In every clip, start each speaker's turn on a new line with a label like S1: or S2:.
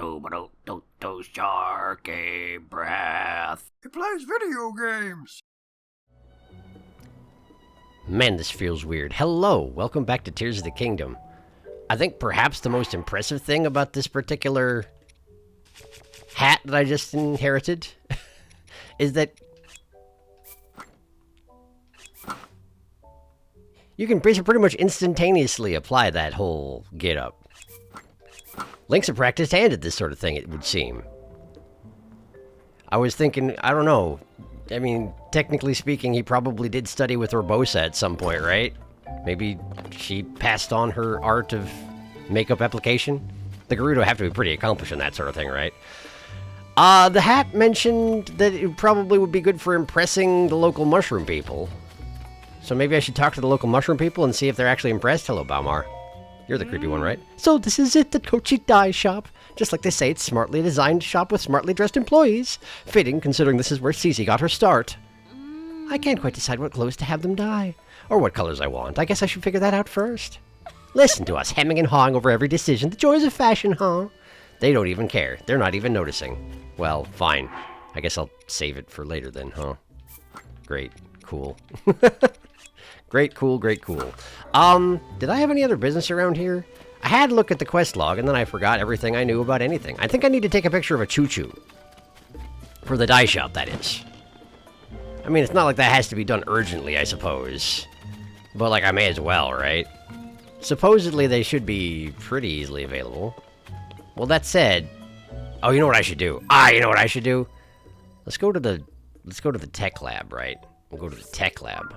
S1: SharkyBreath.
S2: He plays video games.
S3: Man, this feels weird. Hello, welcome back to Tears of the Kingdom. I think perhaps the most impressive thing about this particular hat that I just inherited is that you can pretty much instantaneously apply that whole get-up. Link's a practiced hand at this sort of thing, it would seem. I was thinking, I don't know. I mean, technically speaking, he probably did study with Urbosa at some point, right? Maybe she passed on her art of makeup application? The Gerudo have to be pretty accomplished in that sort of thing, right? The hat mentioned that it probably would be good for impressing the local mushroom people. So maybe I should talk to the local mushroom people and see if they're actually impressed. Hello, Balmar. You're the creepy one, right? So this is it, the Kochi Dye Shop. Just like they say, it's smartly designed shop with smartly dressed employees. Fitting, considering this is where Cece got her start. I can't quite decide what clothes to have them dye. Or what colors I want. I guess I should figure that out first. Listen to us, hemming and hawing over every decision. The joys of fashion, huh? They don't even care. They're not even noticing. Well, fine. I guess I'll save it for later then, huh? Great. Cool. Great, cool, great, cool. Did I have any other business around here? I had a look at the quest log, and then I forgot everything I knew about anything. I think I need to take a picture of a choo-choo. For the dye shop, that is. I mean, it's not like that has to be done urgently, I suppose. But, like, I may as well, right? Supposedly, they should be pretty easily available. Well, that said... Oh, you know what I should do? You know what I should do? Let's go to the tech lab, right? We'll go to the tech lab.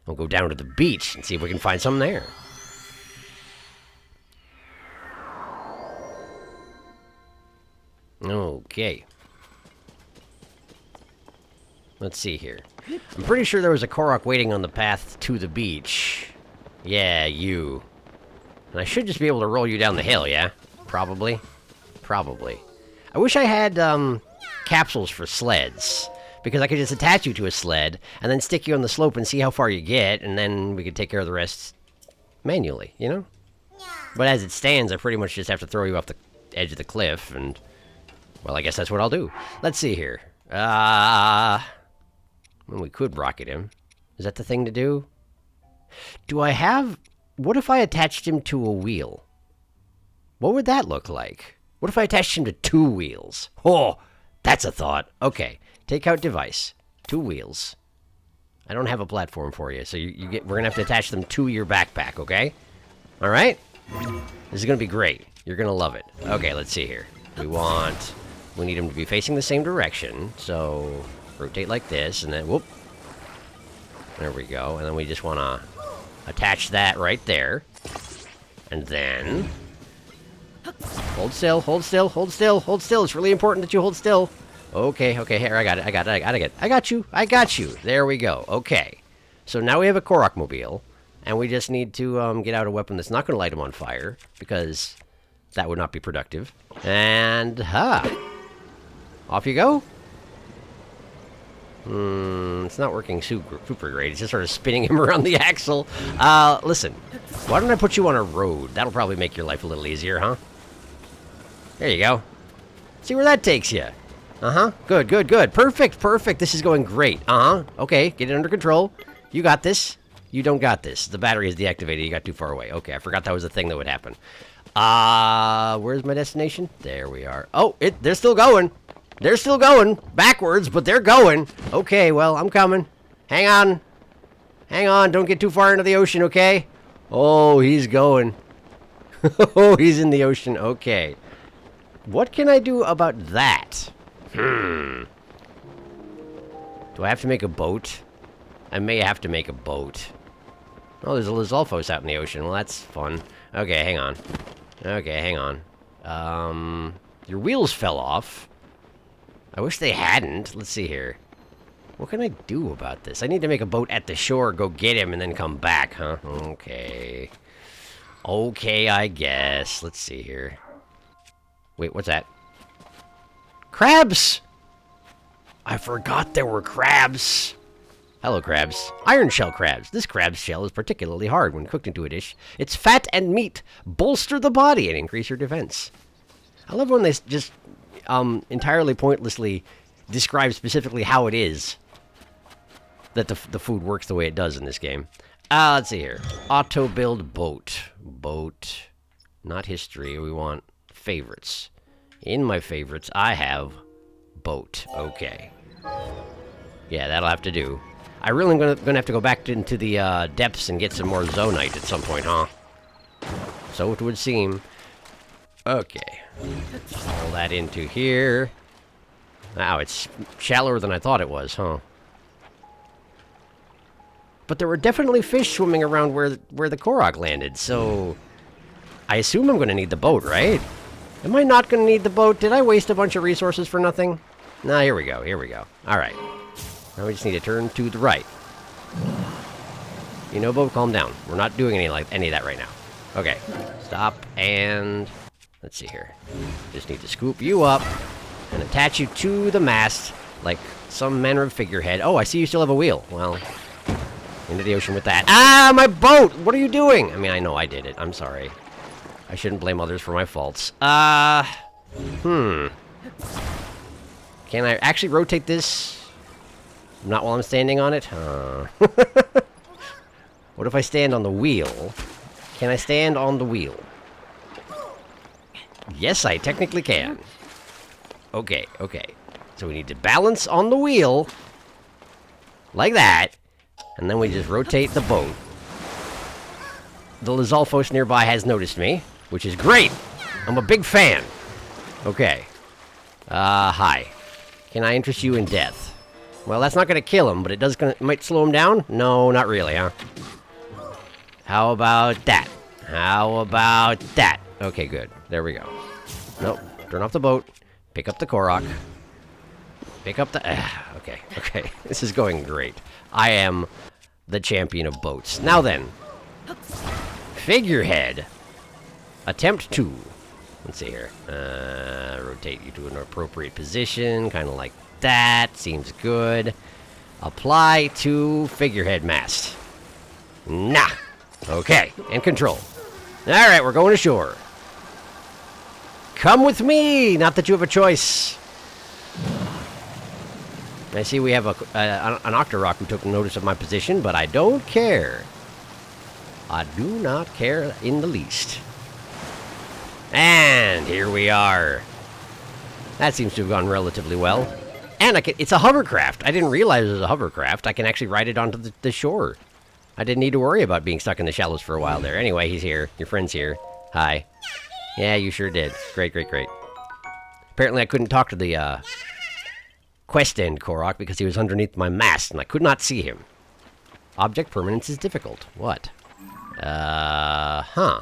S3: We'll go down to the beach and see if we can find something there. Okay. Let's see here. I'm pretty sure there was a Korok waiting on the path to the beach. Yeah, you. And I should just be able to roll you down the hill, yeah? Probably. Probably. I wish I had, capsules for sleds. Because I could just attach you to a sled, and then stick you on the slope and see how far you get, and then we could take care of the rest manually, you know? But as it stands, I pretty much just have to throw you off the edge of the cliff, and... Well, I guess that's what I'll do. Let's see here. Well, we could rocket him. Is that the thing to do? Do I have... What if I attached him to a wheel? What would that look like? What if I attached him to 2 wheels? Oh, that's a thought. Okay. Take out device. 2 wheels. I don't have a platform for you, so we're gonna have to attach them to your backpack, okay? Alright? This is gonna be great. You're gonna love it. Okay, let's see here. We need them to be facing the same direction, so rotate like this, and then, whoop. There we go, and then we just wanna attach that right there. And then... Hold still, hold still, hold still, hold still. It's really important that you hold still. Okay, here, I got you. There we go. Okay. So now we have a Korok mobile, and we just need to get out a weapon that's not going to light him on fire, because that would not be productive. And, off you go. It's not working super great. It's just sort of spinning him around the axle. Listen, why don't I put you on a road? That'll probably make your life a little easier, huh? There you go. See where that takes you. Good. Perfect. This is going great. Okay, get it under control. You got this. You don't got this. The battery is deactivated. You got too far away. Okay, I forgot that was a thing that would happen. Where's my destination? There we are. Oh, they're still going. They're still going. Backwards, but they're going. Okay, well, I'm coming. Hang on. Don't get too far into the ocean, okay? Oh, he's going. Oh, he's in the ocean. Okay. What can I do about that? Do I have to make a boat? I may have to make a boat. Oh, there's a Lizalfos out in the ocean. Well, that's fun. Okay, hang on. Your wheels fell off. I wish they hadn't. Let's see here. What can I do about this? I need to make a boat at the shore, go get him, and then come back, huh? Okay. Okay, I guess. Let's see here. Wait, what's that? Crabs! I forgot there were crabs. Hello, crabs. Iron shell crabs. This crab's shell is particularly hard when cooked into a dish. Its fat and meat bolster the body and increase your defense. I love when they just entirely pointlessly describe specifically how it is that the food works the way it does in this game. Let's see here. Auto build boat. Boat. Not history. We want favorites. In my favorites, I have boat. Okay. Yeah, that'll have to do. I really am gonna have to go back into the depths and get some more zonite at some point, huh? So it would seem. Okay. Pull that into here. Wow, it's shallower than I thought it was, huh? But there were definitely fish swimming around where the Korok landed, so I assume I'm going to need the boat, right? Am I not going to need the boat? Did I waste a bunch of resources for nothing? Nah, here we go, here we go. All right. Now we just need to turn to the right. You know, boat, calm down. We're not doing any of that right now. Okay, stop, and let's see here. Just need to scoop you up and attach you to the mast like some manner of figurehead. Oh, I see you still have a wheel. Well, into the ocean with that. Ah, my boat! What are you doing? I mean, I know I did it. I'm sorry. I shouldn't blame others for my faults. Can I actually rotate this? Not while I'm standing on it? What if I stand on the wheel? Can I stand on the wheel? Yes, I technically can. Okay, okay. So we need to balance on the wheel. Like that. And then we just rotate the boat. The Lizalfos nearby has noticed me, which is great. I'm a big fan. Okay. Hi. Can I interest you in death? Well, that's not going to kill him, but it might slow him down? No, not really, huh? How about that? How about that? Okay, good. There we go. Nope. Turn off the boat. Pick up the Korok. Pick up the... okay, okay. This is going great. I am the champion of boats. Now then. Figurehead. Attempt 2. Let's see here. Rotate you to an appropriate position. Kind of like that. Seems good. Apply to figurehead mast. Nah. Okay. And control. Alright, we're going ashore. Come with me! Not that you have a choice. I see we have an Octorok who took notice of my position, but I don't care. I do not care in the least. And here we are. That seems to have gone relatively well. And it's a hovercraft. I didn't realize it was a hovercraft. I can actually ride it onto the shore. I didn't need to worry about being stuck in the shallows for a while there. Anyway, he's here. Your friend's here. Hi. Yeah, you sure did. Great, great, great. Apparently I couldn't talk to the quest end Korok because he was underneath my mast and I could not see him. Object permanence is difficult. What? Huh.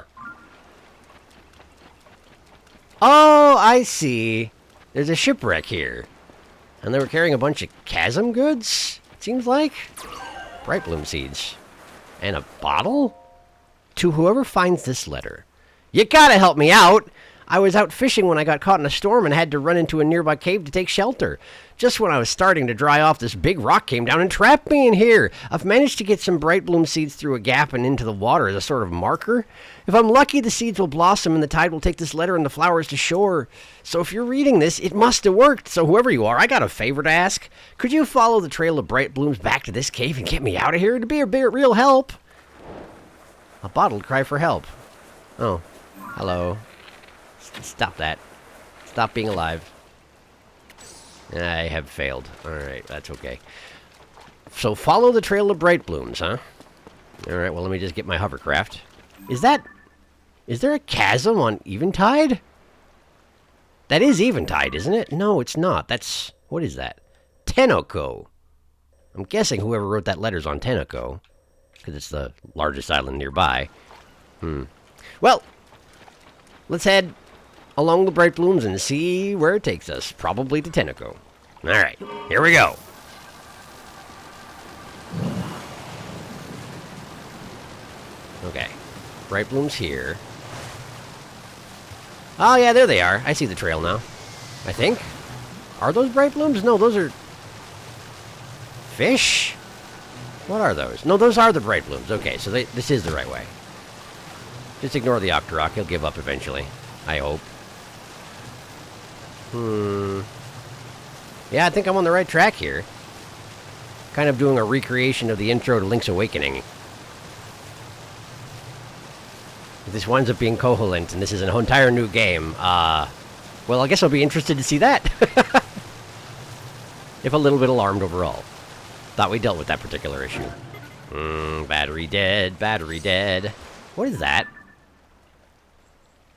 S3: Oh, I see. There's a shipwreck here. And they were carrying a bunch of chasm goods, it seems like. Bright bloom seeds. And a bottle? To whoever finds this letter. You gotta help me out! I was out fishing when I got caught in a storm and had to run into a nearby cave to take shelter. Just when I was starting to dry off, this big rock came down and trapped me in here. I've managed to get some bright bloom seeds through a gap and into the water as a sort of marker. If I'm lucky, the seeds will blossom and the tide will take this letter and the flowers to shore. So if you're reading this, it must have worked. So whoever you are, I got a favor to ask. Could you follow the trail of bright blooms back to this cave and get me out of here? It'd be a real help. A bottled cry for help. Oh. Hello. Stop that. Stop being alive. I have failed. Alright, that's okay. So follow the trail of bright blooms, huh? Alright, well let me just get my hovercraft. Is there a chasm on Eventide? That is Eventide, isn't it? No, it's not. What is that? Tenoko. I'm guessing whoever wrote that letter's on Tenoko. Because it's the largest island nearby. Well, let's head along the bright blooms and see where it takes us. Probably to Tenoko. Alright, here we go. Okay. Bright blooms here. Oh yeah, there they are. I see the trail now. I think. Are those bright blooms? No, those are fish? What are those? No, those are the bright blooms. Okay, so this is the right way. Just ignore the Octorok. He'll give up eventually. I hope. Yeah, I think I'm on the right track here. Kind of doing a recreation of the intro to Link's Awakening. If this winds up being covalent, and this is an entire new game, well, I guess I'll be interested to see that. If a little bit alarmed overall. Thought we dealt with that particular issue. Battery dead, battery dead. What is that?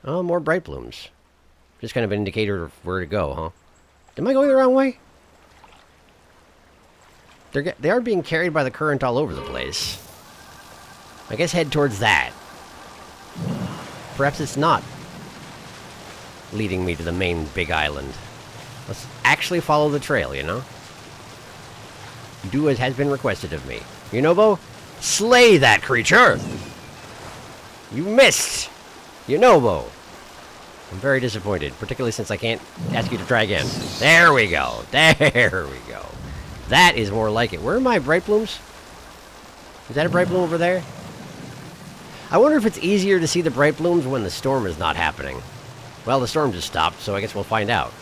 S3: Oh, more bright blooms. Just kind of an indicator of where to go, huh? Am I going the wrong way? They are being carried by the current all over the place. I guess head towards that. Perhaps it's not leading me to the main big island. Let's actually follow the trail, you know? Do as has been requested of me. Yunobo, slay that creature! You missed! Yunobo! I'm very disappointed, particularly since I can't ask you to try again. There we go! There we go! That is more like it. Where are my bright blooms? Is that a bright bloom over there? I wonder if it's easier to see the bright blooms when the storm is not happening. Well, the storm just stopped, so I guess we'll find out.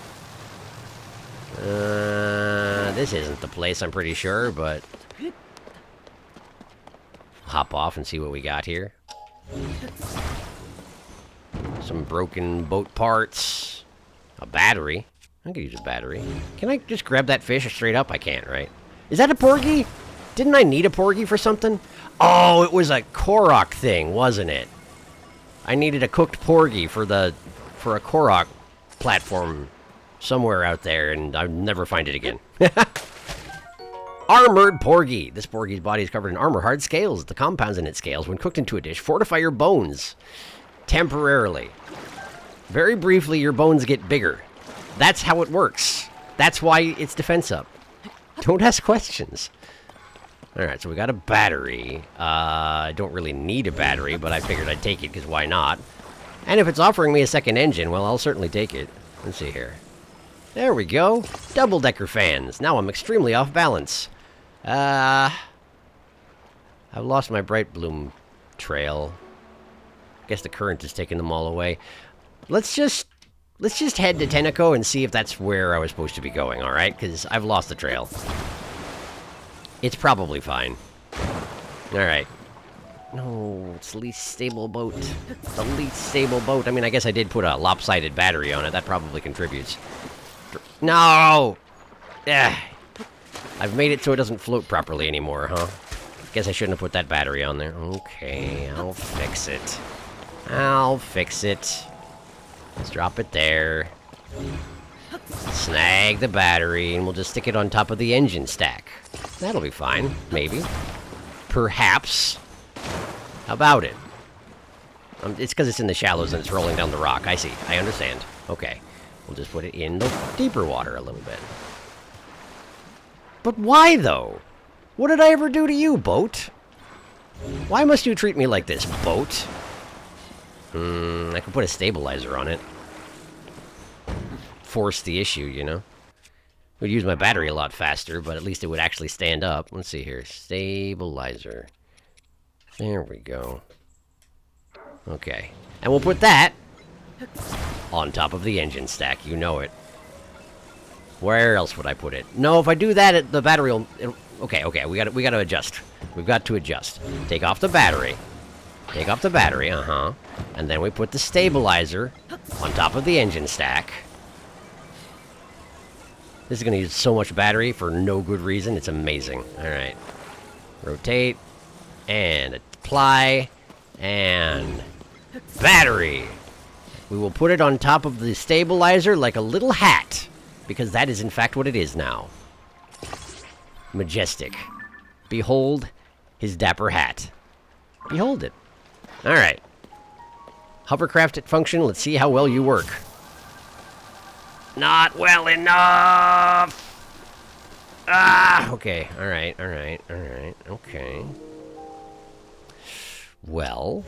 S3: This isn't the place, I'm pretty sure, but... hop off and see what we got here. Some broken boat parts. A battery. I could use a battery. Can I just grab that fish straight up? I can't, right? Is that a porgy? Didn't I need a porgy for something? Oh, it was a Korok thing, wasn't it? I needed a cooked porgy for a Korok platform somewhere out there, and I'll never find it again. Armored porgy. This porgy's body is covered in armor, hard scales. The compounds in its scales, when cooked into a dish, fortify your bones. Temporarily. Very briefly, your bones get bigger. That's how it works. That's why it's defense up. Don't ask questions. Alright, so we got a battery. I don't really need a battery, but I figured I'd take it, because why not? And if it's offering me a second engine, well, I'll certainly take it. Let's see here. There we go. Double-decker fans. Now I'm extremely off balance. I've lost my bright bloom trail. Guess the current is taking them all away. Let's just head to Tenneco and see if that's where I was supposed to be going, alright? Because I've lost the trail. It's probably fine. Alright. No, it's the least stable boat. The least stable boat. I mean, I guess I did put a lopsided battery on it. That probably contributes. No! Ugh. I've made it so it doesn't float properly anymore, huh? Guess I shouldn't have put that battery on there. Okay, I'll fix it. I'll fix it. Let's drop it there. Snag the battery, and we'll just stick it on top of the engine stack. That'll be fine, maybe. Perhaps. How about it? It's because it's in the shallows and it's rolling down the rock. I see. I understand. Okay. We'll just put it in the deeper water a little bit. But why, though? What did I ever do to you, boat? Why must you treat me like this, boat? I could put a stabilizer on it. Force the issue, you know? Would use my battery a lot faster, but at least it would actually stand up. Let's see here. Stabilizer. There we go. Okay. And we'll put that on top of the engine stack. You know it. Where else would I put it? No, if I do that, the battery will... Okay, we gotta adjust. We've got to adjust. Take off the battery. Take off the battery, and then we put the stabilizer on top of the engine stack. This is going to use so much battery for no good reason. It's amazing. Alright. Rotate. And apply. And battery. We will put it on top of the stabilizer like a little hat. Because that is in fact what it is now. Majestic. Behold his dapper hat. Behold it. Alright. Hovercraft at function. Let's see how well you work. Not well enough! Ah! Okay. Alright. Okay. Well...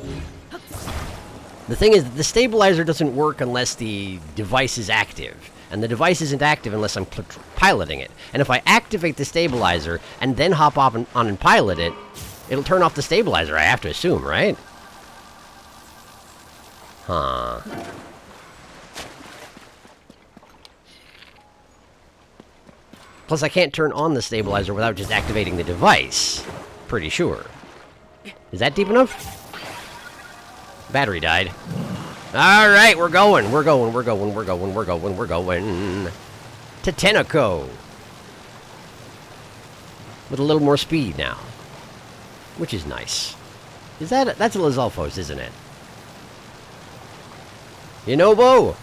S3: The thing is, the stabilizer doesn't work unless the device is active. And the device isn't active unless I'm piloting it. And if I activate the stabilizer and then hop off on and pilot it, it'll turn off the stabilizer, I have to assume, right? Huh. Plus, I can't turn on the stabilizer without just activating the device. Pretty sure. Is that deep enough? Battery died. Alright, we're going. We're going. To Tenneco. With a little more speed now. Which is nice. That's a Lizalfos, isn't it? Yunobo!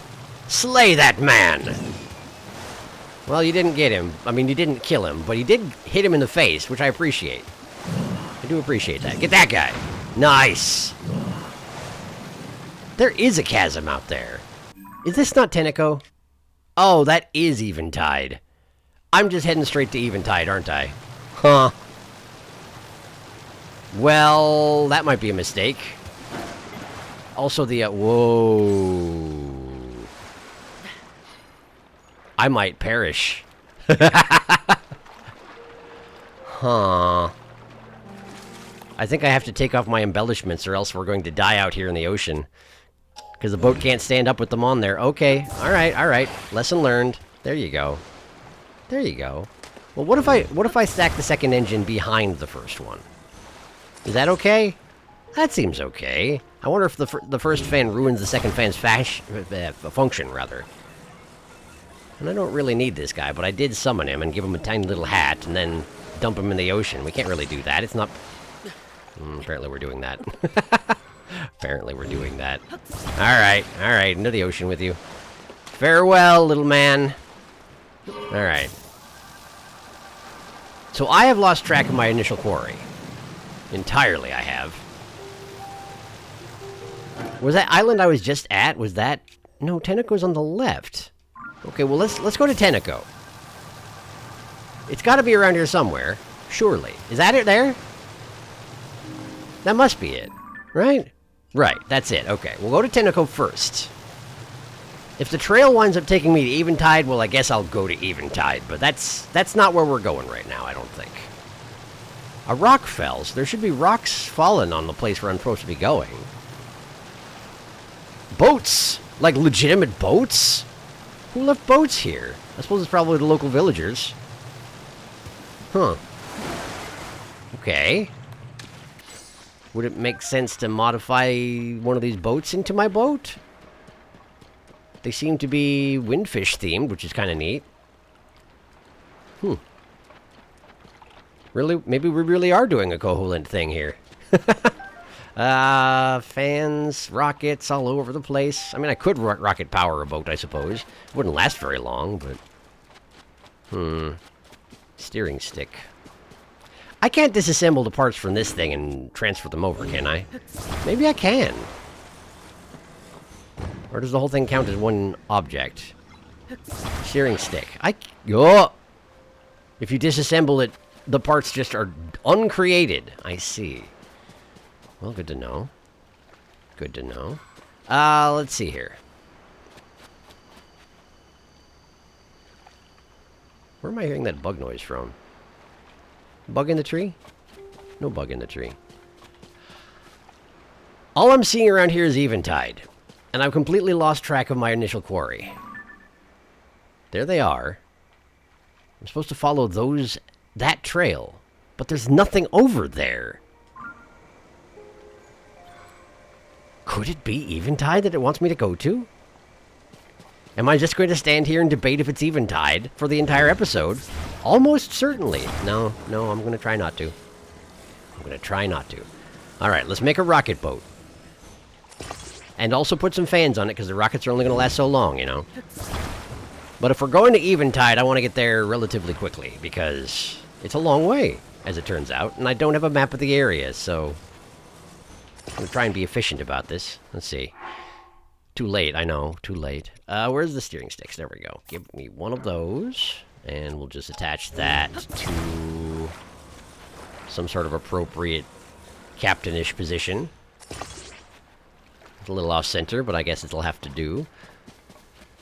S3: Slay that man! Well, you didn't get him. I mean, you didn't kill him, but you did hit him in the face, which I appreciate. I do appreciate that. Get that guy! Nice! There is a chasm out there. Is this not Tenneco? Oh, that is Eventide. I'm just heading straight to Eventide, aren't I? Huh. Well, that might be a mistake. Also the, whoa. I might perish. Huh. I think I have to take off my embellishments or else we're going to die out here in the ocean. Because the boat can't stand up with them on there. Okay, alright. Lesson learned. There you go. There you go. Well, what if I stack the second engine behind the first one? Is that okay? That seems okay. I wonder if the first fan ruins the second fan's function, rather. And I don't really need this guy, but I did summon him and give him a tiny little hat and then dump him in the ocean. We can't really do that. It's not... apparently we're doing that. Apparently we're doing that. Alright, into the ocean with you. Farewell, little man. Alright. So I have lost track of my initial quarry. Entirely, I have. Was that island I was just at? Was that... No, Tenneco's on the left. Okay, well, let's go to Tenneco. It's got to be around here somewhere. Surely. Is that it there? That must be it. Right? Right, that's it. Okay, we'll go to Tenneco first. If the trail winds up taking me to Eventide, well, I guess I'll go to Eventide. But that's not where we're going right now, I don't think. A rock fell, so there should be rocks fallen on the place where I'm supposed to be going. Boats! Like legitimate boats? Who left boats here? I suppose it's probably the local villagers. Huh. Okay. Would it make sense to modify one of these boats into my boat? They seem to be windfish themed, which is kind of neat. Really? Maybe we really are doing a Koholint thing here. Fans, rockets all over the place. I mean, I could rocket power a boat, I suppose. It wouldn't last very long, but... Steering stick. I can't disassemble the parts from this thing and transfer them over, can I? Maybe I can. Or does the whole thing count as one object? Steering stick. Oh! If you disassemble it, the parts just are uncreated. I see. Well, good to know. Good to know. Let's see here. Where am I hearing that bug noise from? Bug in the tree? No bug in the tree. All I'm seeing around here is Eventide. And I've completely lost track of my initial quarry. There they are. I'm supposed to follow that trail. But there's nothing over there. Could it be Eventide that it wants me to go to? Am I just going to stand here and debate if it's Eventide for the entire episode? Almost certainly. No, I'm going to try not to. I'm going to try not to. Alright, let's make a rocket boat. And also put some fans on it, because the rockets are only going to last so long, you know? But if we're going to Eventide, I want to get there relatively quickly, because it's a long way, as it turns out, and I don't have a map of the area, so... I'm going to try and be efficient about this. Let's see. Too late, I know. Too late. Where's the steering sticks? There we go. Give me one of those. And we'll just attach that to some sort of appropriate captainish position. It's a little off-center, but I guess it'll have to do.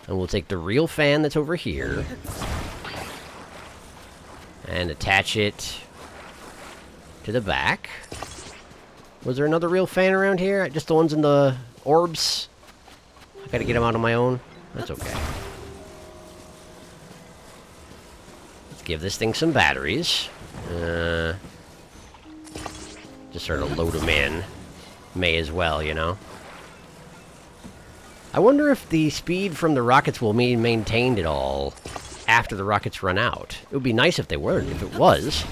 S3: And we'll take the real fan that's over here. And attach it to the back. Was there another real fan around here? Just the ones in the orbs? I gotta get them out on my own? That's okay. Let's give this thing some batteries. Just sort of load them in. May as well, you know? I wonder if the speed from the rockets will be maintained at all after the rockets run out. It would be nice if they weren't, if it was.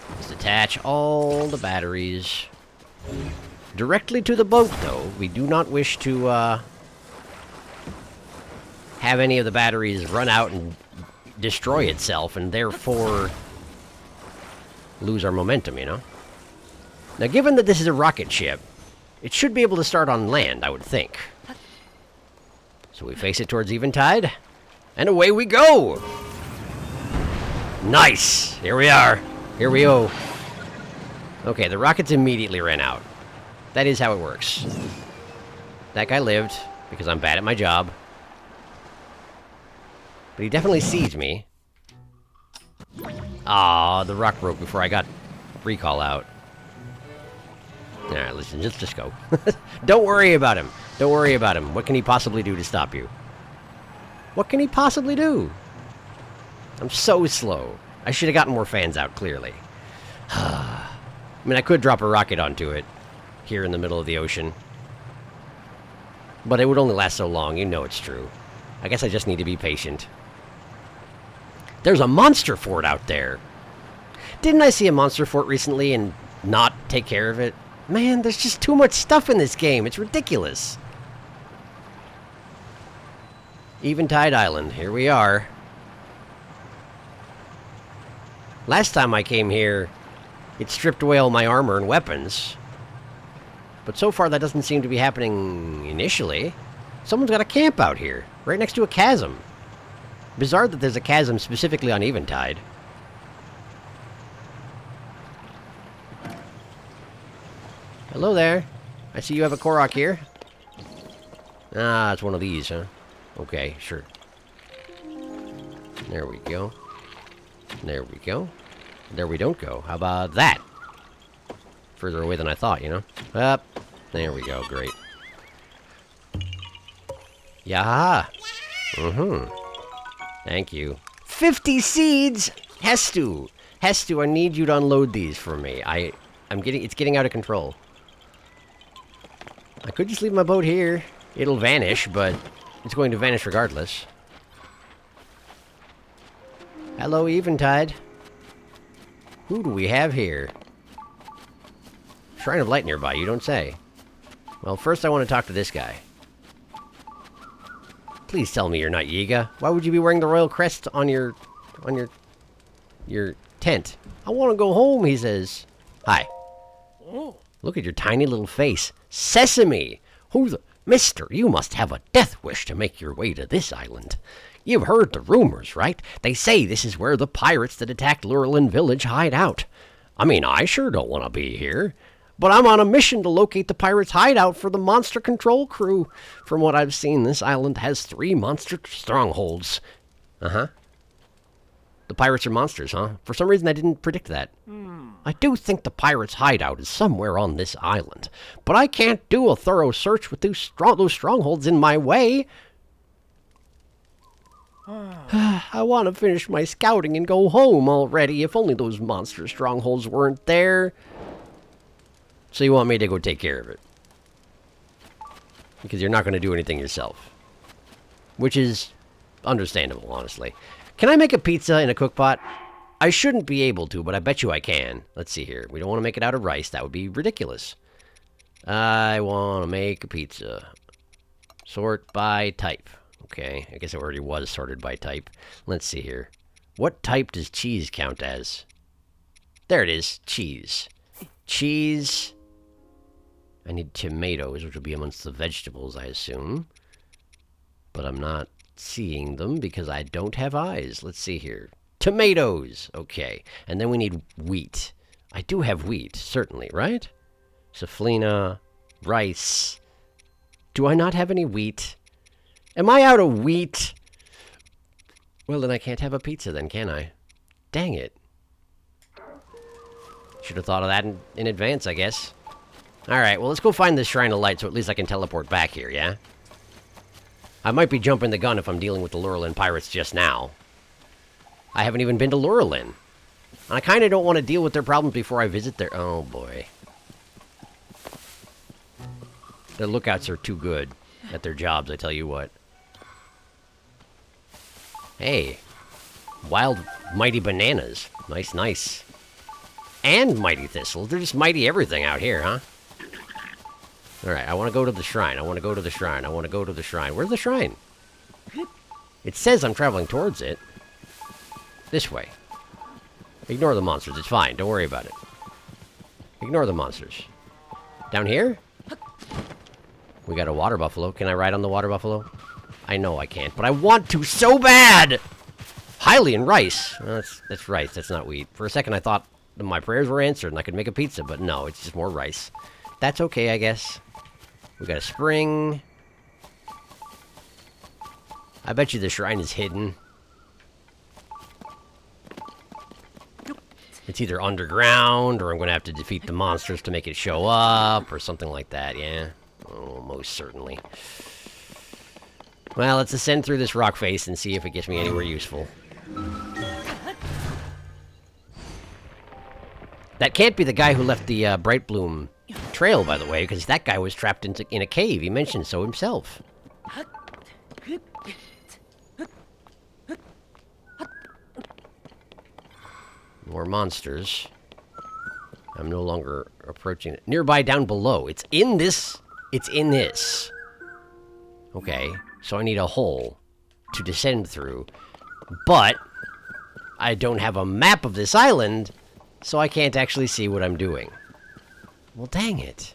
S3: Let's attach all the batteries directly to the boat, though. We do not wish to have any of the batteries run out and destroy itself, and therefore lose our momentum, you know? Now, given that this is a rocket ship, it should be able to start on land, I would think. So we face it towards eventide, and away we go! Nice! Here we are. Here we go. Okay, the rockets immediately ran out. That is how it works. That guy lived, because I'm bad at my job. But he definitely sees me. Ah, the rock broke before I got recall out. Alright, listen, just go. Don't worry about him. Don't worry about him. What can he possibly do to stop you? What can he possibly do? I'm so slow. I should have gotten more fans out, clearly. I mean, I could drop a rocket onto it here in the middle of the ocean. But it would only last so long. You know it's true. I guess I just need to be patient. There's a monster fort out there. Didn't I see a monster fort recently and not take care of it? Man, there's just too much stuff in this game. It's ridiculous. Eventide Island. Here we are. Last time I came here, it stripped away all my armor and weapons. But so far, that doesn't seem to be happening initially. Someone's got a camp out here, right next to a chasm. Bizarre that there's a chasm specifically on Eventide. Hello there. I see you have a Korok here. Ah, it's one of these, huh? Okay, sure. There we go. There we go. There we don't go. How about that? Further away than I thought, you know? Up. There we go. Great. Yaha. Thank you. 50 seeds! Hestu! Hestu, I need you to unload these for me. It's getting out of control. I could just leave my boat here. It'll vanish, but it's going to vanish regardless. Hello, Eventide. Who do we have here? Shrine of Light nearby, you don't say. Well, first I want to talk to this guy. Please tell me you're not Yiga. Why would you be wearing the royal crest on your tent? I want to go home, he says. Hi.
S2: Oh.
S3: Look at your tiny little face. Sesame! Who the... Mister, you must have a death wish to make your way to this island. You've heard the rumors, right? They say this is where the pirates that attacked Lurelin Village hide out. I mean, I sure don't want to be here. But I'm on a mission to locate the pirates' hideout for the monster control crew. From what I've seen, this island has 3 monster strongholds. Uh-huh. The pirates are monsters, huh? For some reason, I didn't predict that. I do think the pirates' hideout is somewhere on this island. But I can't do a thorough search with those strongholds in my way. I want to finish my scouting and go home already. If only those monster strongholds weren't there. So you want me to go take care of it? Because you're not going to do anything yourself. Which is understandable, honestly. Can I make a pizza in a cookpot? I shouldn't be able to, but I bet you I can. Let's see here. We don't want to make it out of rice. That would be ridiculous. I want to make a pizza. Sort by type. Okay, I guess it already was sorted by type. Let's see here. What type does cheese count as? There it is. Cheese. Cheese. I need tomatoes, which will be amongst the vegetables, I assume. But I'm not seeing them because I don't have eyes. Let's see here. Tomatoes! Okay. And then we need wheat. I do have wheat, certainly, right? Saflina, rice. Do I not have any wheat? Am I out of wheat? Well, then I can't have a pizza then, can I? Dang it. Should have thought of that in advance, I guess. Alright, well, let's go find this Shrine of Light so at least I can teleport back here, yeah? I might be jumping the gun if I'm dealing with the Lurelin pirates just now. I haven't even been to Lurelin. I kind of don't want to deal with their problems before I visit their... Oh, boy. Their lookouts are too good at their jobs, I tell you what. Hey. Wild, mighty bananas. Nice, nice. And mighty thistles. They're just mighty everything out here, huh? Alright, I want to go to the shrine. I want to go to the shrine. I want to go to the shrine. Where's the shrine? It says I'm traveling towards it. This way. Ignore the monsters. It's fine. Don't worry about it. Ignore the monsters. Down here? We got a water buffalo. Can I ride on the water buffalo? I know I can't, but I want to so bad! Hylian rice. That's rice. That's not wheat. For a second, I thought my prayers were answered and I could make a pizza, but no, it's just more rice. That's okay, I guess. We got a spring. I bet you the shrine is hidden. It's either underground, or I'm going to have to defeat the monsters to make it show up, or something like that, yeah. Oh, most certainly. Well, let's ascend through this rock face and see if it gets me anywhere useful. That can't be the guy who left the Bright Bloom trail, by the way, because that guy was trapped in a cave. He mentioned so himself. More monsters. I'm no longer approaching it. Nearby down below. It's in this. It's in this. Okay. So I need a hole to descend through. But I don't have a map of this island, so I can't actually see what I'm doing. Well, dang it.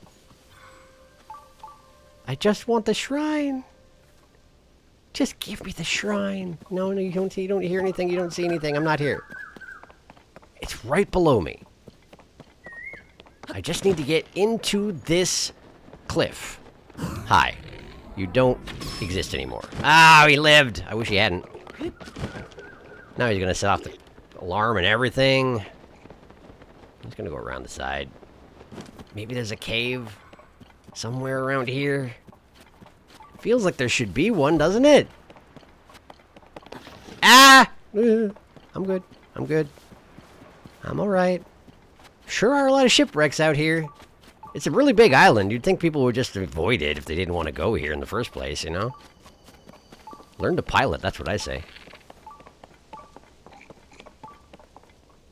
S3: I just want the shrine. Just give me the shrine. No, you don't see, you don't hear anything, you don't see anything. I'm not here. It's right below me. I just need to get into this cliff. Hi. You don't exist anymore. Ah, he lived. I wish he hadn't. Now he's gonna set off the alarm and everything. He's gonna go around the side. Maybe there's a cave somewhere around here. Feels like there should be one, doesn't it? Ah! I'm good. I'm good. I'm alright. Sure are a lot of shipwrecks out here. It's a really big island. You'd think people would just avoid it if they didn't want to go here in the first place, you know? Learn to pilot, that's what I say.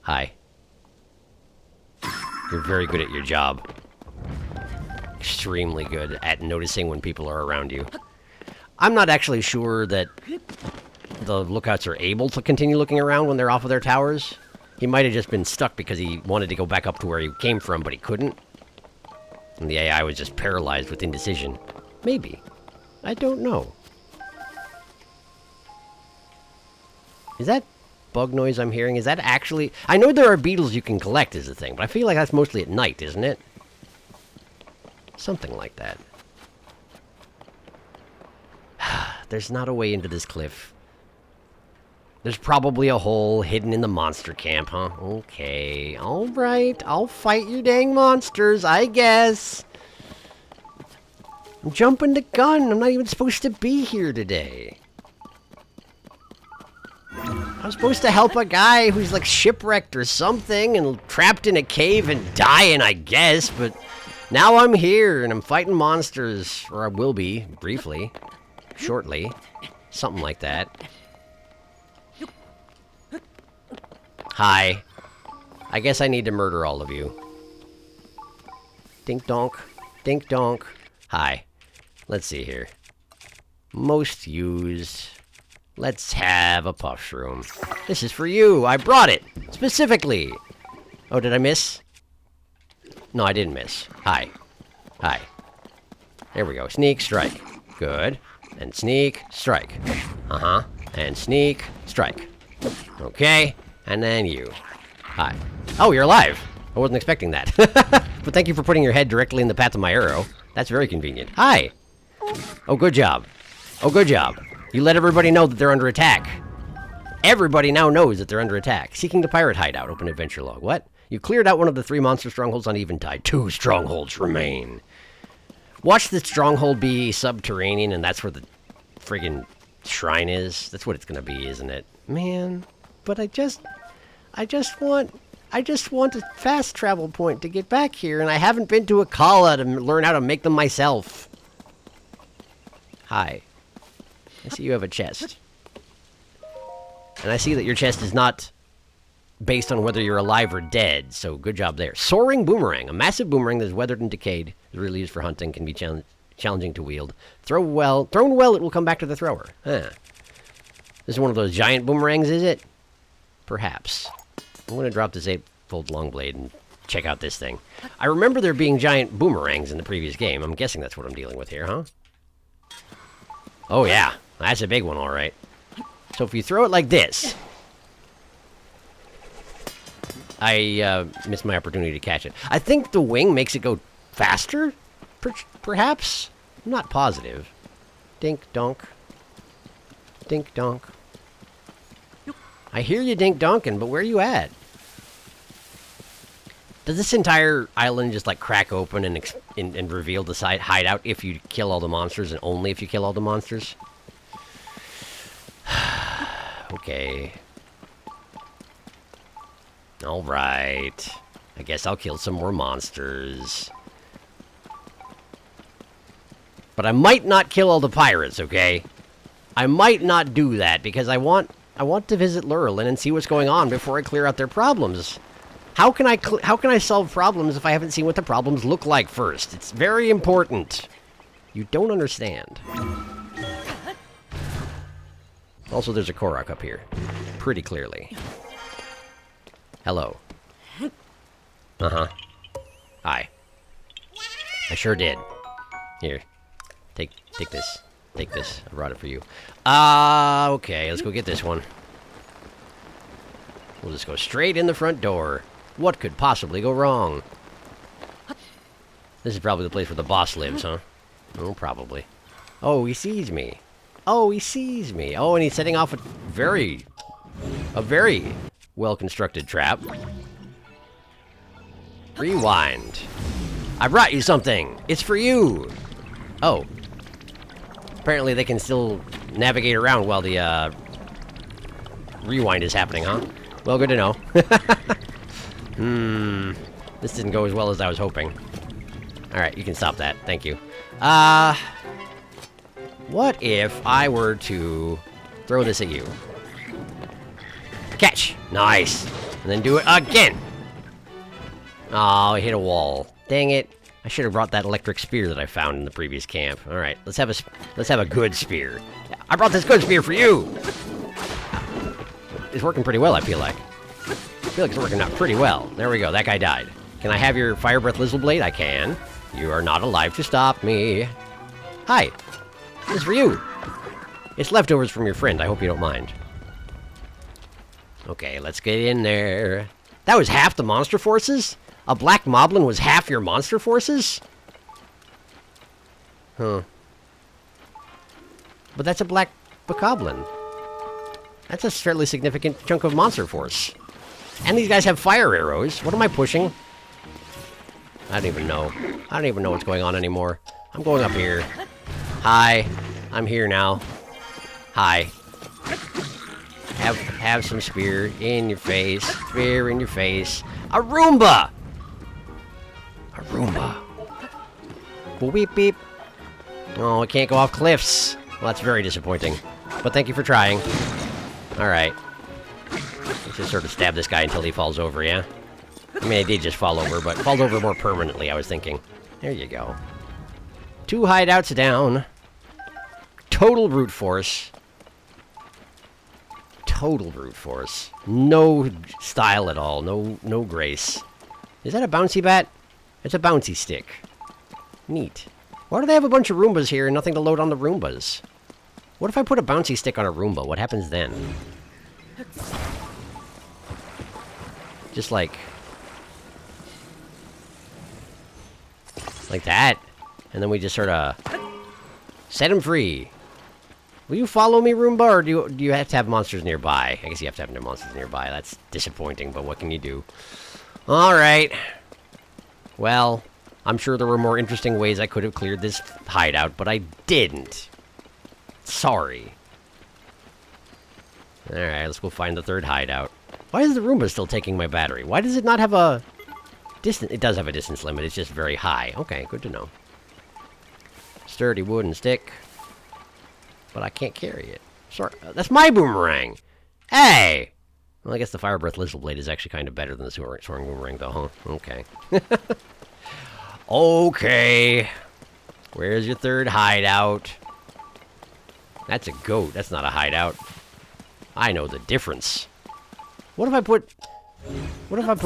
S3: Hi. You're very good at your job. Extremely good at noticing when people are around you. I'm not actually sure that the lookouts are able to continue looking around when they're off of their towers. He might have just been stuck because he wanted to go back up to where he came from, but he couldn't. And the AI was just paralyzed with indecision. Maybe. I don't know. Is that bug noise I'm hearing? Is that actually... I know there are beetles you can collect is the thing, but I feel like that's mostly at night, isn't it? Something like that. There's not a way into this cliff. There's probably a hole hidden in the monster camp, huh? Okay, alright. I'll fight you dang monsters, I guess. I'm jumping the gun. I'm not even supposed to be here today. I'm supposed to help a guy who's like shipwrecked or something and trapped in a cave and dying, I guess, but now I'm here and I'm fighting monsters, or I will be, briefly, shortly, something like that. Hi. I guess I need to murder all of you. Dink donk. Dink donk. Hi. Let's see here. Most used. Let's have a puff shroom. This is for you. I brought it. Specifically. Oh, did I miss? No, I didn't miss. Hi. Hi. There we go. Sneak, strike. Good. And sneak, strike. Uh-huh. And sneak, strike. Okay. And then you. Hi. Oh, you're alive. I wasn't expecting that. But thank you for putting your head directly in the path of my arrow. That's very convenient. Hi. Oh, good job. Oh, good job. You let everybody know that they're under attack. Everybody now knows that they're under attack. Seeking the pirate hideout. Open adventure log. What? You cleared out one of the 3 monster strongholds on Eventide. 2 strongholds remain. Watch the stronghold be subterranean, and that's where the friggin' shrine is. That's what it's gonna be, isn't it? Man, but I just want a fast travel point to get back here, and I haven't been to a Kala to learn how to make them myself. Hi. I see you have a chest. And I see that your chest is not based on whether you're alive or dead, so good job there. Soaring Boomerang. A massive boomerang that is weathered and decayed, is really used for hunting, can be challenging to wield. Thrown well, it will come back to the thrower. Huh. This is one of those giant boomerangs, is it? Perhaps. I'm going to drop this 8-fold long blade and check out this thing. I remember there being giant boomerangs in the previous game. I'm guessing that's what I'm dealing with here, huh? Oh, yeah. That's a big one, all right. So if you throw it like this... I missed my opportunity to catch it. I think the wing makes it go faster, perhaps? I'm not positive. Dink donk. Dink donk. I hear you dink donkin', but where are you at? Does this entire island just like crack open and reveal the hideout if you kill all the monsters and only if you kill all the monsters? Okay. Alright. I guess I'll kill some more monsters. But I might not kill all the pirates, okay? I might not do that because I want to visit Lurelin and see what's going on before I clear out their problems. How can I solve problems if I haven't seen what the problems look like first? It's very important. You don't understand. Also, there's a Korok up here. Pretty clearly. Hello. Uh-huh. Hi. I sure did. Here. Take this. Take this. I brought it for you. Okay. Let's go get this one. We'll just go straight in the front door. What could possibly go wrong? This is probably the place where the boss lives, huh? Oh, probably. Oh, he sees me. Oh, he sees me. Oh, and he's setting off a very well-constructed trap. Rewind. I brought you something. It's for you. Oh. Apparently they can still navigate around while the rewind is happening, huh? Well, good to know. This didn't go as well as I was hoping. Alright, you can stop that. Thank you. What if I were to throw this at you? Catch! Nice! And then do it again! Oh, I hit a wall. Dang it. I should have brought that electric spear that I found in the previous camp. Alright, let's have a good spear. I brought this good spear for you! It's working pretty well, I feel like. I feel like it's working out pretty well. There we go, that guy died. Can I have your fire breath Lizzle Blade? I can. You are not alive to stop me. Hi. This is for you. It's leftovers from your friend, I hope you don't mind. Okay, let's get in there. That was half the monster forces? A black moblin was half your monster forces? Huh. But that's a black bokoblin. That's a fairly significant chunk of monster force. And these guys have fire arrows. What am I pushing? I don't even know. I don't even know what's going on anymore. I'm going up here. Hi. I'm here now. Hi. Have some spear in your face. Spear in your face. A Roomba! A Roomba. Beep beep. Oh, I can't go off cliffs. Well, that's very disappointing. But thank you for trying. Alright. Let's just sort of stab this guy until he falls over, yeah? I mean, he did just fall over, but falls over more permanently, I was thinking. There you go. 2 hideouts down. Total brute force. Total brute force. No style at all. No grace. Is that a bouncy bat? It's a bouncy stick. Neat. Why do they have a bunch of Roombas here and nothing to load on the Roombas? What if I put a bouncy stick on a Roomba? What happens then? Just like that. And then we just sort of set him free. Will you follow me, Roomba, or do you have to have monsters nearby? I guess you have to have no monsters nearby. That's disappointing, but what can you do? Alright. Well, I'm sure there were more interesting ways I could have cleared this hideout, but I didn't. Sorry. Alright, let's go find the third hideout. Why is the Roomba still taking my battery? Why does it not have a distance? It does have a distance limit, it's just very high. Okay, good to know. Sturdy wooden stick. But I can't carry it. Sorry, that's my boomerang! Hey! Well, I guess the Fire Breath Lizard Blade is actually kind of better than the Soaring Boomerang, though, huh? Okay. Okay. Where's your third hideout? That's a goat. That's not a hideout. I know the difference. What if I put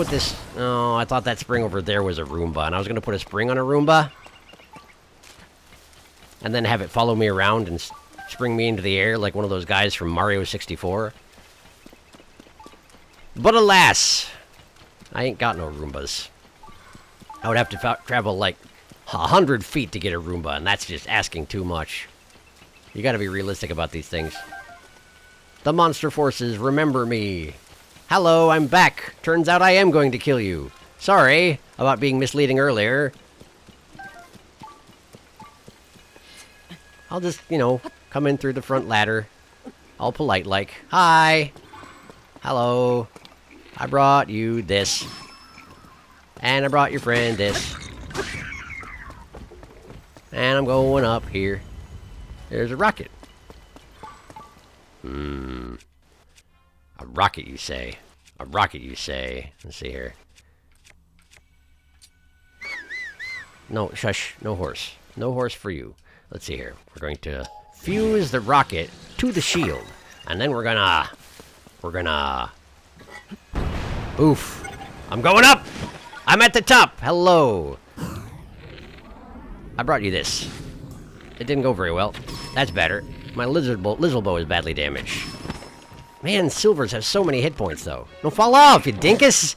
S3: this... Oh, I thought that spring over there was a Roomba, and I was going to put a spring on a Roomba. And then have it follow me around and spring me into the air like one of those guys from Mario 64. But alas, I ain't got no Roombas. I would have to travel like 100 feet to get a Roomba, and that's just asking too much. You gotta be realistic about these things. The monster forces, remember me. Hello, I'm back. Turns out I am going to kill you. Sorry about being misleading earlier. I'll just, you know, come in through the front ladder. All polite like. Hi. Hello. I brought you this. And I brought your friend this. And I'm going up here. There's a rocket. A rocket, you say? A rocket, you say? Let's see here. No, shush. No horse. No horse for you. Let's see here. We're going to fuse the rocket to the shield. And then we're gonna... Oof. I'm going up! I'm at the top! Hello! I brought you this. It didn't go very well. That's better. My lizard bow is badly damaged. Man, silvers have so many hit points, though. Don't fall off, you dinkus!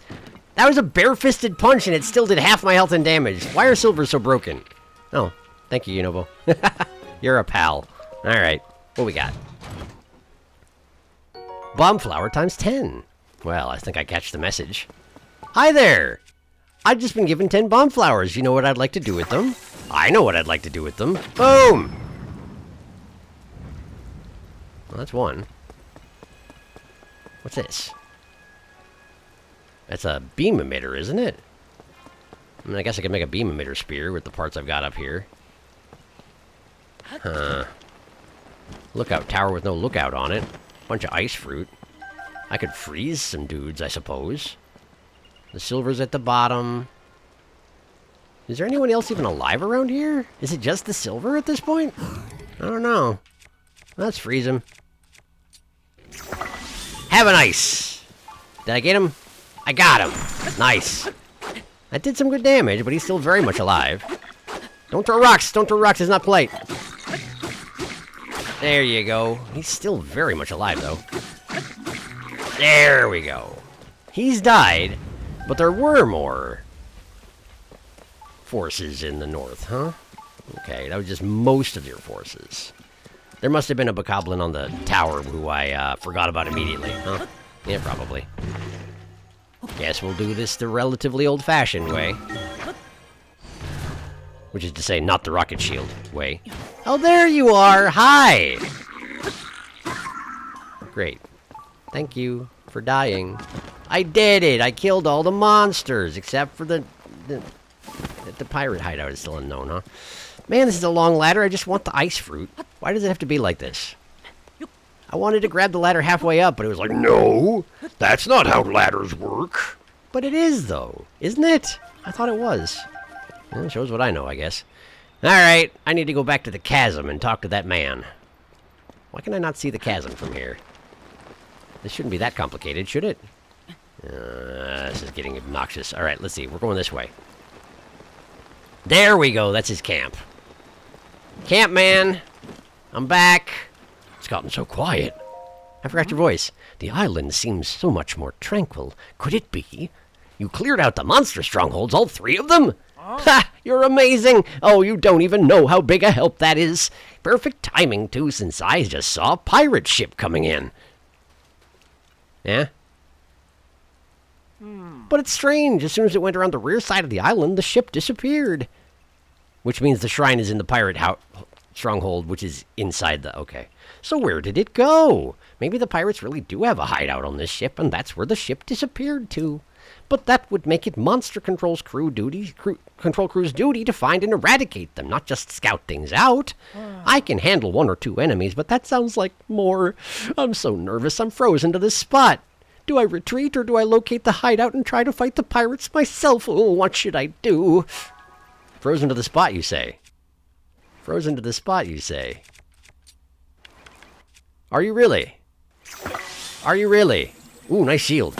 S3: That was a bare-fisted punch, and it still did half my health and damage. Why are silvers so broken? Oh, thank you, Unobo. You're a pal. Alright, what we got? Bomb flower times 10. Well, I think I catch the message. Hi there! I've just been given 10 bomb flowers. You know what I'd like to do with them? I know what I'd like to do with them. Boom! Well, that's one. What's this? That's a beam emitter, isn't it? I mean, I guess I could make a beam emitter spear with the parts I've got up here. Huh. Lookout tower with no lookout on it. Bunch of ice fruit. I could freeze some dudes, I suppose. The silver's at the bottom. Is there anyone else even alive around here? Is it just the silver at this point? I don't know. Let's freeze him. Have an ice! Did I get him? I got him! Nice. That did some good damage, but he's still very much alive. Don't throw rocks! Don't throw rocks, it's not polite. There you go. He's still very much alive, though. There we go. He's died, but there were more forces in the north, huh? Okay, that was just most of your forces. There must have been a bokoblin on the tower who I forgot about immediately, huh? Yeah, probably. Guess we'll do this the relatively old-fashioned way. Which is to say, not the rocket shield way. Oh, there you are! Hi! Great. Thank you for dying. I did it! I killed all the monsters, except for the pirate hideout is still unknown, huh? Man, this is a long ladder. I just want the ice fruit. Why does it have to be like this? I wanted to grab the ladder halfway up, but it was like, no! That's not how ladders work! But it is, though. Isn't it? I thought it was. Well, it shows what I know, I guess. Alright, I need to go back to the chasm and talk to that man. Why can I not see the chasm from here? This shouldn't be that complicated, should it? This is getting obnoxious. Alright, let's see. We're going this way. There we go. That's his camp. Camp man! I'm back! It's gotten so quiet. I forgot your voice. The island seems so much more tranquil. Could it be? You cleared out the monster strongholds, all 3 of them? Ha! You're amazing! Oh, you don't even know how big a help that is. Perfect timing, too, since I just saw a pirate ship coming in. Yeah? But it's strange. As soon as it went around the rear side of the island, the ship disappeared. Which means the shrine is in the pirate house. stronghold, which is inside the... Okay. So where did it go? Maybe the pirates really do have a hideout on this ship, and that's where the ship disappeared to. But that would make it Monster Control crew's duty to find and eradicate them, not just scout things out. I can handle 1 or 2 enemies, but that sounds like more. I'm so nervous, I'm frozen to this spot. Do I retreat, or do I locate the hideout and try to fight the pirates myself? Oh, what should I do? Frozen to the spot, you say? Frozen to the spot, you say? Are you really? Are you really? Ooh, nice shield.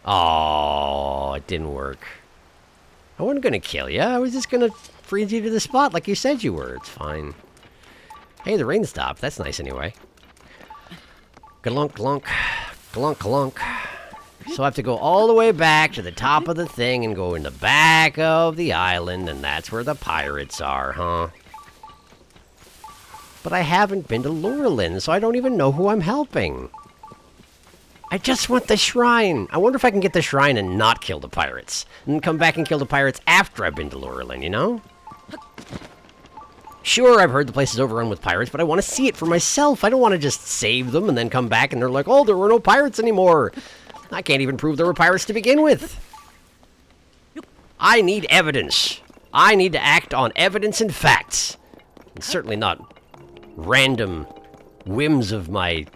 S3: Oh, it didn't work. I wasn't gonna kill you. I was just gonna freeze you to the spot like you said you were. It's fine. Hey, the rain stopped. That's nice anyway. Glunk, glunk. Glunk, glunk. So I have to go all the way back to the top of the thing and go in the back of the island, and that's where the pirates are, huh? But I haven't been to Laurelin, so I don't even know who I'm helping. I just want the shrine. I wonder if I can get the shrine and not kill the pirates. And then come back and kill the pirates after I've been to Laurelin, you know? Sure, I've heard the place is overrun with pirates, but I want to see it for myself. I don't want to just save them and then come back and they're like, oh, there were no pirates anymore. I can't even prove there were pirates to begin with. I need evidence. I need to act on evidence and facts. And certainly not random whims of my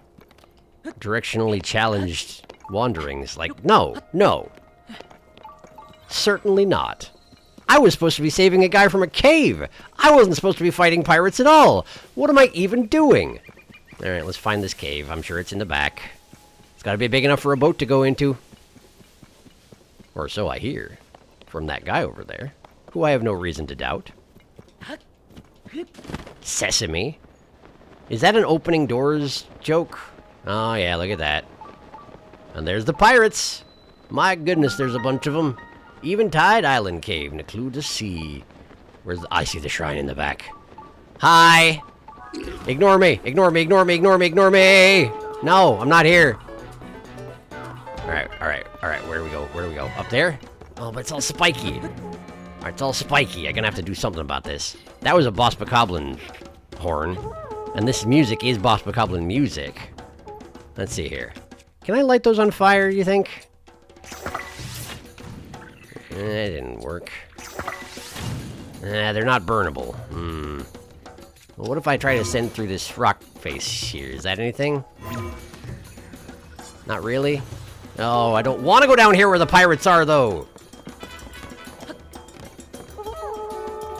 S3: directionally challenged wanderings. Like, no. Certainly not. I was supposed to be saving a guy from a cave. I wasn't supposed to be fighting pirates at all. What am I even doing? Alright, let's find this cave. I'm sure it's in the back. It's gotta be big enough for a boat to go into. Or so I hear. From that guy over there. Who I have no reason to doubt. Sesame. Is that an opening doors joke? Oh yeah, look at that. And there's the pirates. My goodness, there's a bunch of them. Eventide Island Cave, Necluda Sea. I see the shrine in the back. Hi! Ignore me! Ignore me! Ignore me! Ignore me! Ignore me! No, I'm not here. Alright. Where do we go? Where do we go? Up there? Oh, but it's all spiky. Alright, it's all spiky. I'm gonna have to do something about this. That was a Boss Bokoblin horn. And this music is Boss Bokoblin music. Let's see here. Can I light those on fire, you think? That didn't work. They're not burnable. Well, what if I try to send through this rock face here? Is that anything? Not really? Oh, I don't want to go down here where the pirates are, though.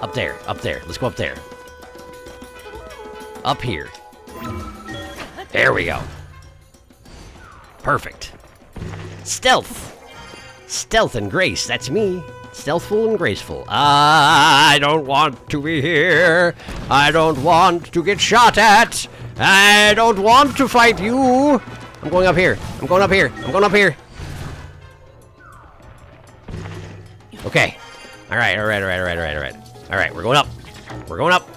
S3: Up there. Let's go up there. Up here. There we go. Perfect. Stealth. Stealth and grace, that's me. Stealthful and graceful. I don't want to be here. I don't want to get shot at. I don't want to fight you. I'm going up here. I'm going up here. Okay. All right. All right, we're going up.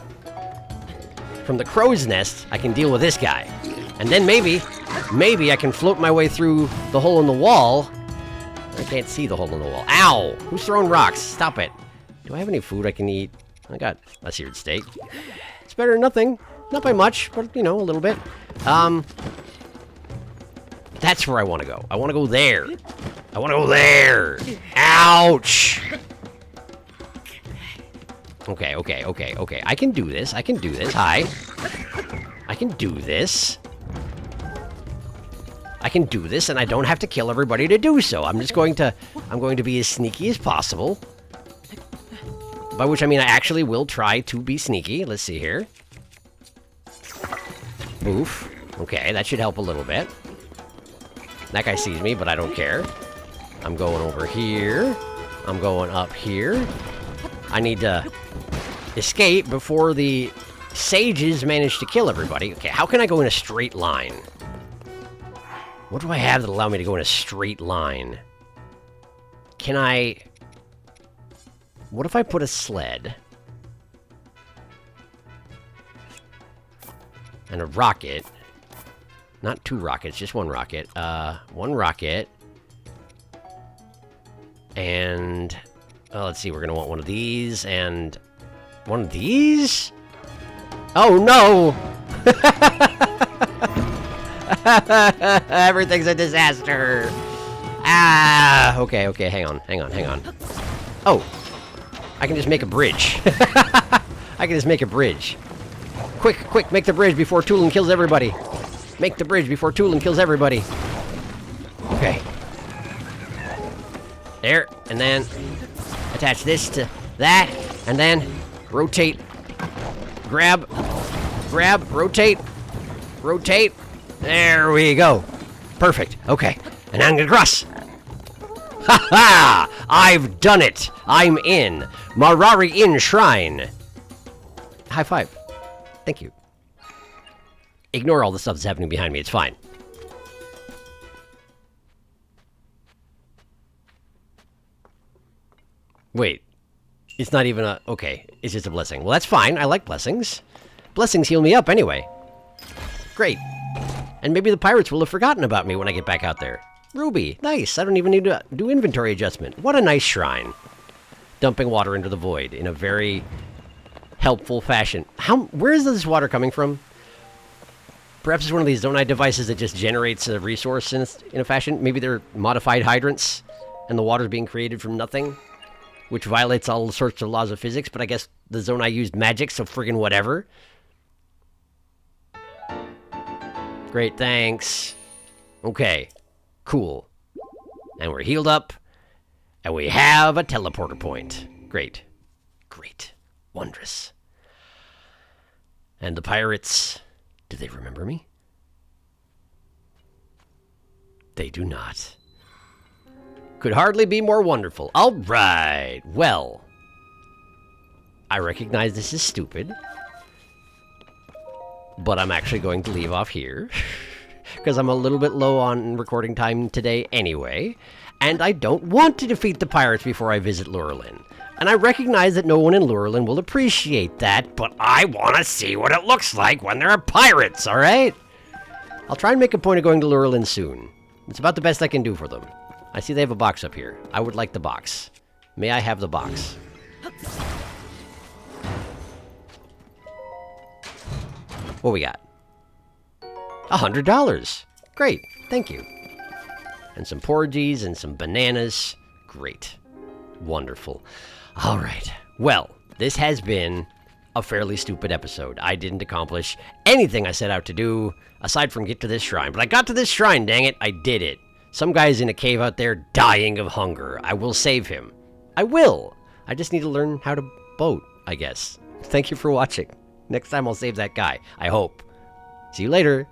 S3: From the crow's nest, I can deal with this guy. And then maybe I can float my way through the hole in the wall. I can't see the hole in the wall. Ow! Who's throwing rocks? Stop it. Do I have any food I can eat? I got a seared steak. It's better than nothing. Not by much, but, you know, a little bit. That's where I want to go. I want to go there. Ouch! Okay. I can do this. Hi. I can do this. And I don't have to kill everybody to do so. I'm going to be as sneaky as possible. By which I mean I actually will try to be sneaky. Let's see here. Oof. Okay, that should help a little bit. That guy sees me, but I don't care. I'm going over here. I'm going up here. I need to escape before the sages manage to kill everybody. Okay, how can I go in a straight line? What do I have that allow me to go in a straight line? Can I... What if I put a sled? And a rocket. Not 2 rockets, just 1 rocket. 1 rocket. And... Oh, let's see, we're gonna want one of these, and... One of these? Oh no! Everything's a disaster. Ah, okay, hang on. Oh, I can just make a bridge. I can just make a bridge. Quick, make the bridge before Tulin kills everybody. Make the bridge before Tulin kills everybody. Okay. There, and then attach this to that, and then rotate. Grab, rotate. There we go. Perfect. Okay. And I'm gonna cross. Ha ha! I've done it. I'm in. Marari Inn Shrine. High five. Thank you. Ignore all the stuff that's happening behind me. It's fine. Wait. It's not even a... Okay. It's just a blessing. Well, that's fine. I like blessings. Blessings heal me up anyway. Great. And maybe the pirates will have forgotten about me when I get back out there. Ruby. Nice. I don't even need to do inventory adjustment. What a nice shrine. Dumping water into the void in a very helpful fashion. Where is this water coming from? Perhaps it's one of these Zonai devices that just generates a resource in a fashion. Maybe they're modified hydrants, and the water's being created from nothing, which violates all sorts of laws of physics, but I guess the Zonai used magic, so friggin' whatever. Great, thanks. Okay, cool. And we're healed up, and we have a teleporter point. Great. Wondrous. And the pirates... Do they remember me? They do not. Could hardly be more wonderful. All right. Well, I recognize this is stupid, but I'm actually going to leave off here because I'm a little bit low on recording time today anyway, and I don't want to defeat the pirates before I visit Lurelin. And I recognize that no one in Lurelin will appreciate that, but I want to see what it looks like when there are pirates, all right? I'll try and make a point of going to Lurelin soon. It's about the best I can do for them. I see they have a box up here. I would like the box. May I have the box? What we got? $100. Great, thank you. And some porgies and some bananas. Great. Wonderful. All right. Well, this has been a fairly stupid episode. I didn't accomplish anything I set out to do, aside from get to this shrine. But I got to this shrine, dang it. I did it. Some guy's in a cave out there dying of hunger. I will save him. I will. I just need to learn how to boat, I guess. Thank you for watching. Next time I'll save that guy. I hope. See you later.